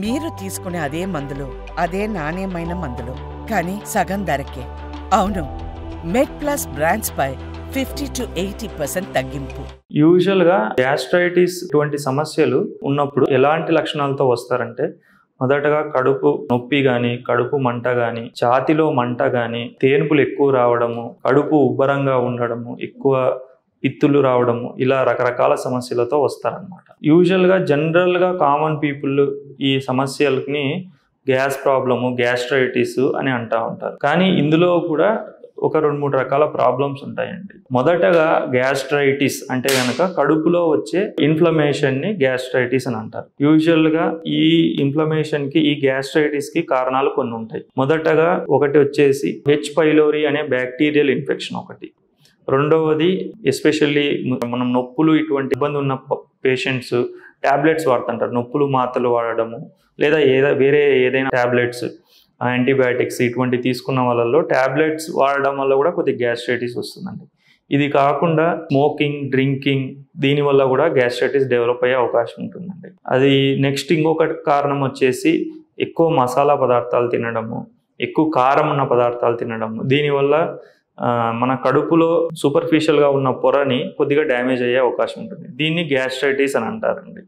మీరు తీసుకునే అదే మందులు, అదే నాణ్యమైన మందులు, కానీ సగం ధరకే. అవును, మెడ్ప్లస్ బ్రాండ్స్ పై 50 to 80% తగ్గింపు. యూజువల్గా గ్యాస్ట్రైటిస్ ఇటువంటి సమస్యలు ఉన్నప్పుడు ఎలాంటి లక్షణాలతో వస్తారంటే, మొదటగా కడుపు నొప్పి కానీ, కడుపు మంట కానీ, ఛాతిలో మంట కానీ, తేన్పులు ఎక్కువ రావడము, కడుపు ఉబ్బరంగా ఉండడము, ఎక్కువ పిత్తులు రావడము, ఇలా రకరకాల సమస్యలతో వస్తారనమాట. యూజువల్గా జనరల్గా కామన్ పీపుల్ ఈ సమస్యలని గ్యాస్ ప్రాబ్లము, గ్యాస్ట్రైటిస్ అని అంటూ ఉంటారు. కానీ ఇందులో కూడా ఒక 2-3 రకాల ప్రాబ్లమ్స్ ఉంటాయండి. మొదటగా గ్యాస్ట్రైటిస్ అంటే కనుక కడుపులో వచ్చే ఇన్ఫ్లమేషన్ని గ్యాస్ట్రైటిస్ అని అంటారు. యూజువల్గా ఈ ఇన్ఫ్లమేషన్కి, ఈ గ్యాస్ట్రైటిస్కి కారణాలు కొన్ని ఉంటాయి. మొదటగా ఒకటి వచ్చేసి హెచ్ పైలోరీ అనే బ్యాక్టీరియల్ ఇన్ఫెక్షన్ ఒకటి. రెండవది ఎస్పెషల్లీ మనం నొప్పులు ఇటువంటి ఇబ్బంది ఉన్న పేషెంట్స్ ట్యాబ్లెట్స్ వాడుతుంటారు. నొప్పులు మాత్రలు వాడడము, లేదా వేరే ఏదైనా ట్యాబ్లెట్స్, యాంటీబయాటిక్స్ ఇటువంటి తీసుకున్న వాళ్ళలో ట్యాబ్లెట్స్ వాడడం వల్ల కూడా కొద్దిగా గ్యాస్ట్రైటిస్ వస్తుందండి. ఇది కాకుండా స్మోకింగ్, డ్రింకింగ్, దీనివల్ల కూడా గ్యాస్ట్రైటిస్ డెవలప్ అయ్యే అవకాశం ఉంటుందండి. అది నెక్స్ట్ ఇంకొక కారణం వచ్చేసి ఎక్కువ మసాలా పదార్థాలు తినడము, ఎక్కువ కారం ఉన్న పదార్థాలు తినడము, దీనివల్ల మన కడుపులో సూపర్ఫిషియల్గా ఉన్న పొరని కొద్దిగా డ్యామేజ్ అయ్యే అవకాశం ఉంటుంది. దీన్ని గ్యాస్ట్రైటిస్ అని అంటారండి.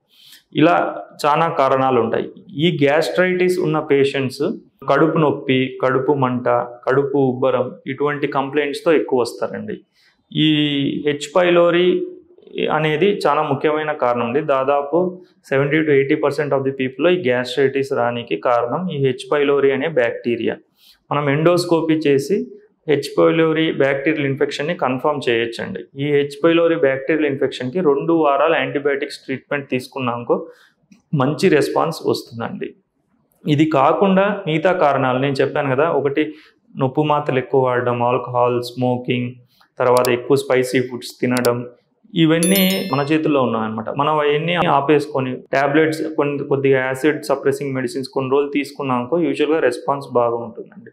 ఇలా చాలా కారణాలు ఉంటాయి. ఈ గ్యాస్ట్రైటిస్ ఉన్న పేషెంట్స్ కడుపు నొప్పి, కడుపు మంట, కడుపు ఉబ్బరం ఇటువంటి కంప్లైంట్స్తో ఎక్కువ వస్తారండి. ఈ హెచ్ పైలోరీ అనేది చాలా ముఖ్యమైన కారణం అండి. దాదాపు 70 to 80% ఆఫ్ ది పీపుల్లో ఈ గ్యాస్ట్రైటిస్ రానికి కారణం ఈ హెచ్ పైలోరీ అనే బ్యాక్టీరియా. మనం ఎండోస్కోపీ చేసి హెచ్ పైలోరీ బ్యాక్టీరియల్ ఇన్ఫెక్షన్ని కన్ఫర్మ్ చేయొచ్చండి. ఈ హెచ్ పైలోరీ బ్యాక్టీరియల్ ఇన్ఫెక్షన్కి 2 వారాలు యాంటీబయాటిక్స్ ట్రీట్మెంట్ తీసుకున్నాకో మంచి రెస్పాన్స్ వస్తుందండి. ఇది కాకుండా మిగతా కారణాలు నేను చెప్పాను కదా, ఒకటి నొప్పు మాత్రలు ఎక్కువ వాడడం, ఆల్కహాల్, స్మోకింగ్, తర్వాత ఎక్కువ స్పైసీ ఫుడ్స్ తినడం, ఇవన్నీ మన చేతుల్లో ఉన్నాయన్నమాట. మనం అవన్నీ ఆపేసుకొని ట్యాబ్లెట్స్, కొద్దిగా యాసిడ్ సప్రెసింగ్ మెడిసిన్స్ కొన్ని రోజులు తీసుకున్నాకో యూజువల్గా రెస్పాన్స్ బాగా ఉంటుందండి.